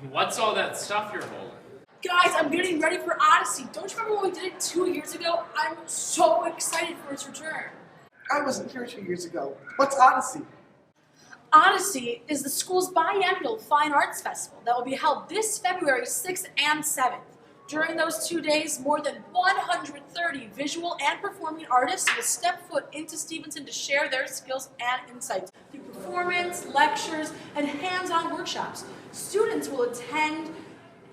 What's all that stuff you're holding? Guys, I'm getting ready for Odyssey. Don't you remember when we did it 2 years ago? I'm so excited for its return. I wasn't here 2 years ago. What's Odyssey? Odyssey is the school's biennial fine arts festival that will be held this February 6th and 7th. During those 2 days, more than 130 visual and performing artists will step foot into Stevenson to share their skills and insights through performance, lectures, and hands-on workshops. Students will attend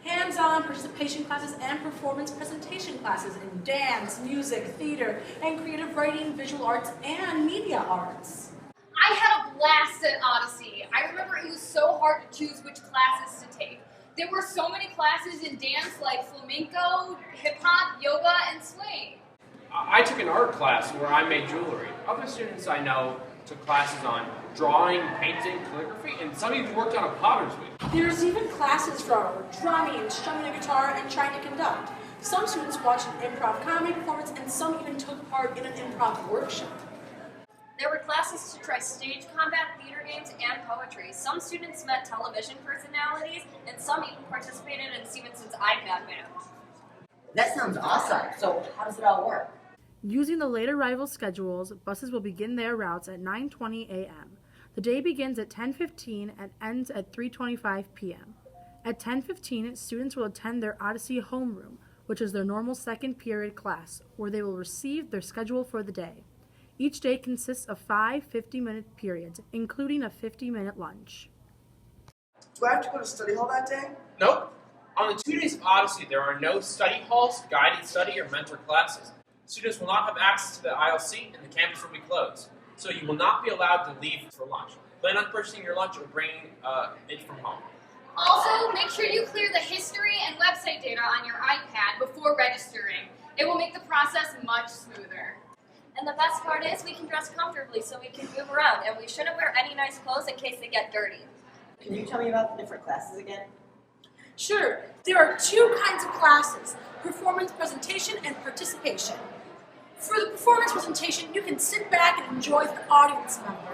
hands-on participation classes and performance presentation classes in dance, music, theater, and creative writing, visual arts, and media arts. I had a blast at Odyssey. I remember it was so hard to choose which classes to take. There were so many classes in dance like flamenco, hip-hop, yoga, and swing. I took an art class where I made jewelry. Other students I know took classes on drawing, painting, calligraphy, and some even worked on a potter's wheel. There's even classes for drumming, strumming a guitar, and trying to conduct. Some students watched an improv comedy performance, and some even took part in an improv workshop. There were classes to try stage combat, theater games, and poetry. Some students met television personalities, and some even participated in Stevenson's iPad band. That sounds awesome. So how does it all work? Using the late arrival schedules, buses will begin their routes at 9:20 a.m. The day begins at 10:15 and ends at 3:25 p.m. At 10:15, students will attend their Odyssey homeroom, which is their normal second period class, where they will receive their schedule for the day. Each day consists of 5 50-minute periods, including a 50-minute lunch. Do I have to go to study hall that day? Nope. On the 2 days of Odyssey, there are no study halls, guided study, or mentor classes. Students will not have access to the aisle seat, and the campus will be closed. So you will not be allowed to leave for lunch. Plan on purchasing your lunch or bringing it from home. Also, make sure you clear the history and website data on your iPad before registering. It will make the process much smoother. And the best part is we can dress comfortably so we can move around, and we shouldn't wear any nice clothes in case they get dirty. Can you tell me about the different classes again? Sure, there are 2 kinds of classes: performance presentation and participation. For the performance presentation, you can sit back and enjoy as an audience member.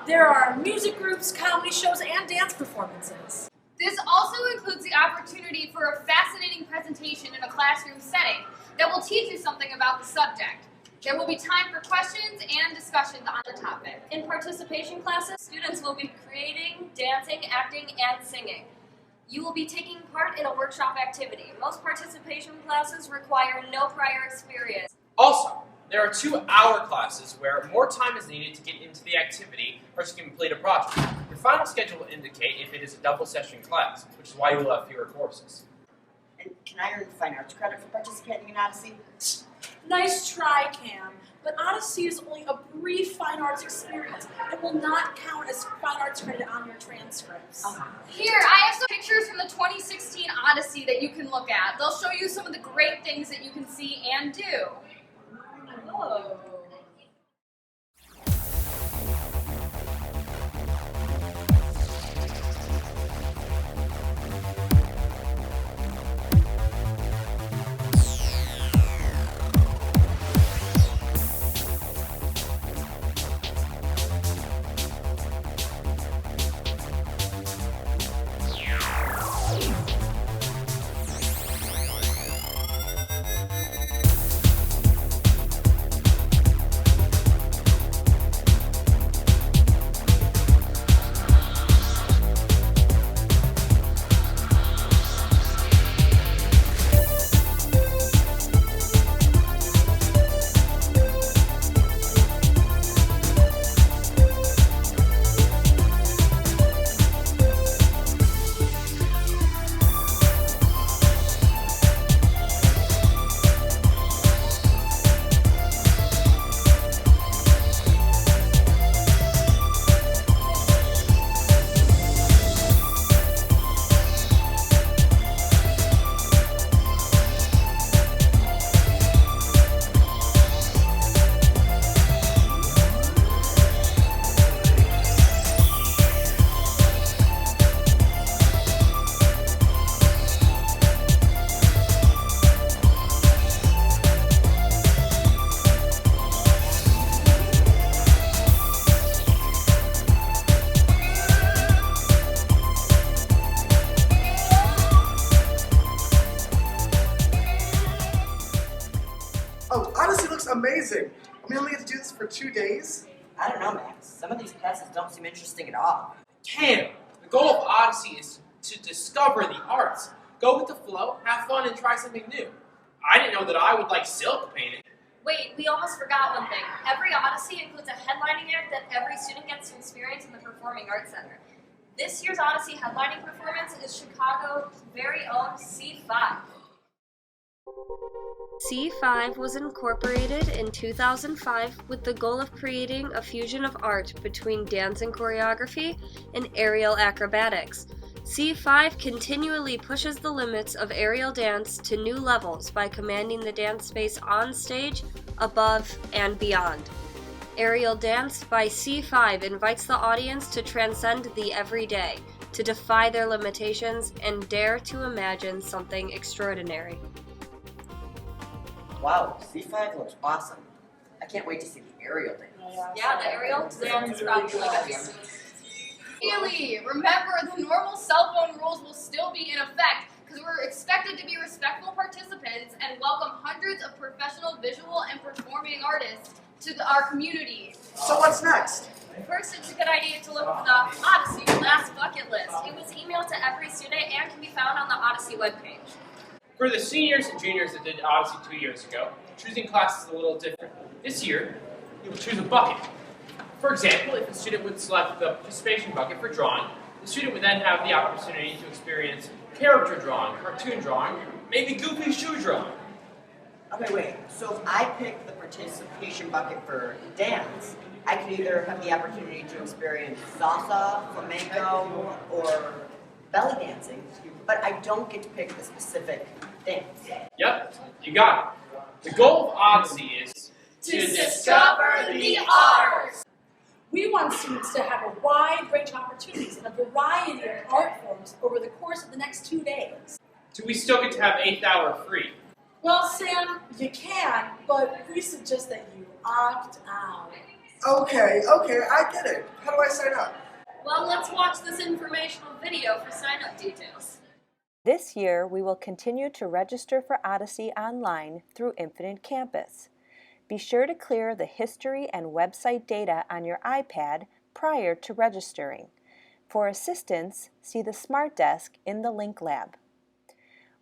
There are music groups, comedy shows, and dance performances. This also includes the opportunity for a fascinating presentation in a classroom setting that will teach you something about the subject. There will be time for questions and discussions on the topic. In participation classes, students will be creating, dancing, acting, and singing. You will be taking part in a workshop activity. Most participation classes require no prior experience. Also, there are 2-hour classes where more time is needed to get into the activity or to complete a project. Your final schedule will indicate if it is a double session class, which is why you will have fewer courses. And can I earn fine arts credit for participating in Odyssey? Nice try, Cam, but Odyssey is only a brief fine arts experience. It will not count as fine arts credit on your transcripts. Here, I have some pictures from the 2016 Odyssey that you can look at. They'll show you some of the great things that you can see and do. Oh. amazing. And we only get to do this for 2 days? I don't know, Max. Some of these classes don't seem interesting at all. Cam, the goal of Odyssey is to discover the arts. Go with the flow, have fun, and try something new. I didn't know that I would like silk painting. Wait, we almost forgot one thing. Every Odyssey includes a headlining act that every student gets to experience in the Performing Arts Center. This year's Odyssey headlining performance is Chicago's very own C5. C5 was incorporated in 2005 with the goal of creating a fusion of art between dance and choreography and aerial acrobatics. C5 continually pushes the limits of aerial dance to new levels by commanding the dance space on stage, above, and beyond. Aerial Dance by C5 invites the audience to transcend the everyday, to defy their limitations, and dare to imagine something extraordinary. Wow, C5 looks awesome. I can't wait to see the aerial dance. Yeah, the aerial dance is probably like a Really, remember the normal cell phone rules will still be in effect because we're expected to be respectful participants and welcome hundreds of professional visual and performing artists to our community. So what's next? First, it's a good idea to look up the Odyssey last bucket list. It was emailed to every student and can be found on the Odyssey webpage. For the seniors and juniors that did Odyssey 2 years ago, choosing classes is a little different. This year, you will choose a bucket. For example, if a student would select the participation bucket for drawing, the student would then have the opportunity to experience character drawing, cartoon drawing, maybe goofy shoe drawing. Okay, wait. So if I pick the participation bucket for dance, I could either have the opportunity to experience salsa, flamenco, or belly dancing, but I don't get to pick the specific dance. Yep, you got it. The goal of Odyssey is To discover the arts. We want students to have a wide range of opportunities in a variety of art forms over the course of the next 2 days. Do we still get to have 8th hour free? Well, Sam, you can, but we suggest that you opt out. Okay, I get it. How do I sign up? Well, let's watch this informational video for sign-up details. This year, we will continue to register for Odyssey online through Infinite Campus. Be sure to clear the history and website data on your iPad prior to registering. For assistance, see the Smart Desk in the Link Lab.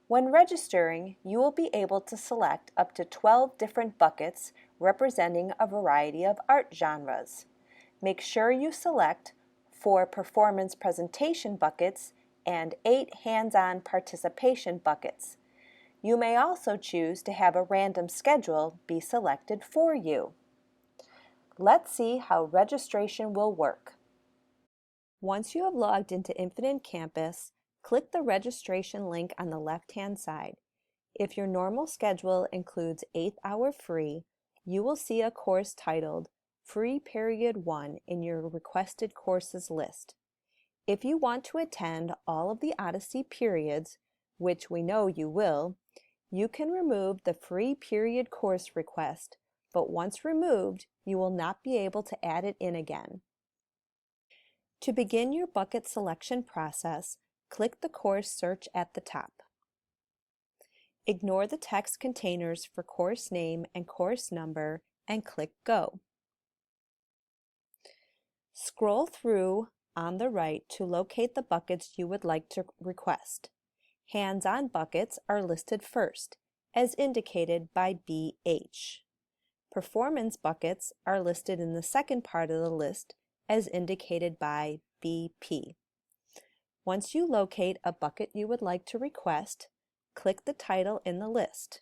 When registering, you will be able to select up to 12 different buckets representing a variety of art genres. Make sure you select 4 performance presentation buckets and 8 hands-on participation buckets. You may also choose to have a random schedule be selected for you. Let's see how registration will work. Once you have logged into Infinite Campus, click the registration link on the left-hand side. If your normal schedule includes 8th hour free, you will see a course titled Free Period 1 in your requested courses list. If you want to attend all of the Odyssey periods, which we know you will, you can remove the free period course request, but once removed, you will not be able to add it in again. To begin your bucket selection process, click the course search at the top. Ignore the text containers for course name and course number and click Go. Scroll through on the right to locate the buckets you would like to request. Hands-on buckets are listed first, as indicated by BH. Performance buckets are listed in the second part of the list, as indicated by BP. Once you locate a bucket you would like to request, click the title in the list.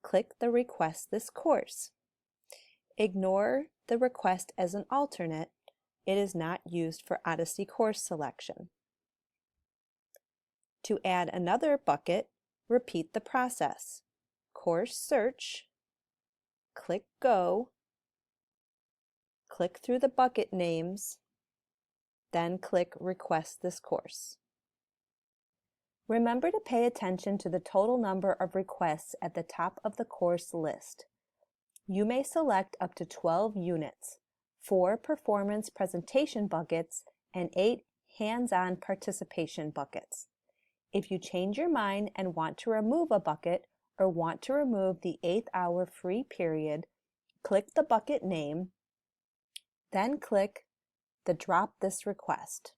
Click the Request This Course. Ignore the request as an alternate. It is not used for Odyssey course selection. To add another bucket, repeat the process. Course search, click Go, click through the bucket names, then click Request This Course. Remember to pay attention to the total number of requests at the top of the course list. You may select up to 12 units, 4 performance presentation buckets, and 8 hands-on participation buckets. If you change your mind and want to remove a bucket or want to remove the 8th hour free period, click the bucket name, then click the Drop This Request.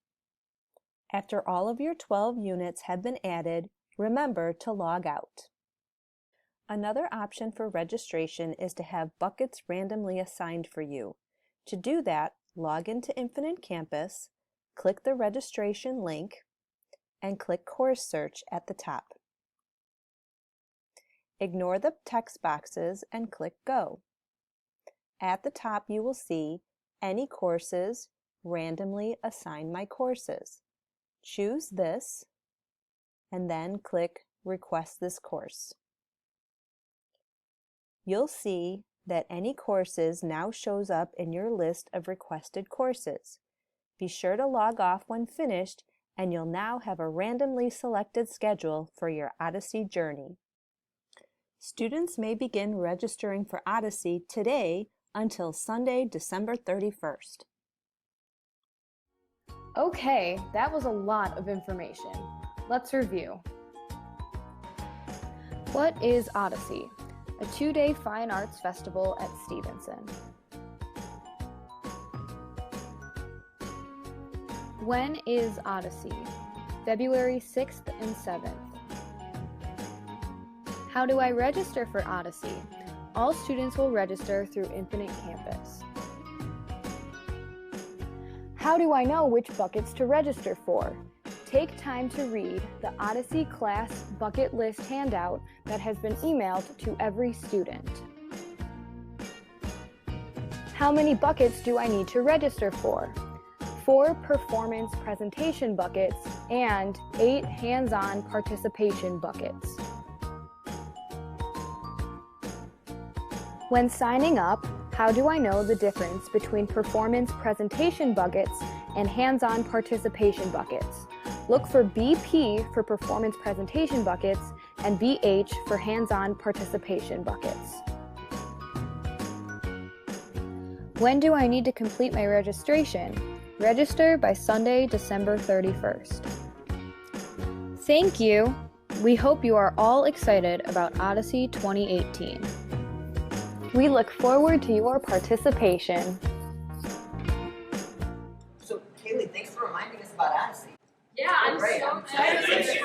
After all of your 12 units have been added, remember to log out. Another option for registration is to have buckets randomly assigned for you. To do that, log into Infinite Campus, click the registration link, and click Course Search at the top. Ignore the text boxes and click Go. At the top you will see Any Courses, Randomly Assign My Courses. Choose this and then click Request this course. You'll see that Any Courses now shows up in your list of requested courses. Be sure to log off when finished and you'll now have a randomly selected schedule for your Odyssey journey. Students may begin registering for Odyssey today until Sunday, December 31st. Okay, that was a lot of information. Let's review. What is Odyssey? A 2-day fine arts festival at Stevenson. When is Odyssey? February 6th and 7th. How do I register for Odyssey? All students will register through Infinite Campus. How do I know which buckets to register for? Take time to read the Odyssey class bucket list handout that has been emailed to every student. How many buckets do I need to register for? 4 performance presentation buckets and 8 hands-on participation buckets. When signing up, how do I know the difference between performance presentation buckets and hands-on participation buckets? Look for BP for performance presentation buckets and BH for hands-on participation buckets. When do I need to complete my registration? Register by Sunday, December 31st. Thank you. We hope you are all excited about Odyssey 2018. We look forward to your participation. So, Kaylee, thanks for reminding us about Odyssey. Yeah, I'm Great. so excited.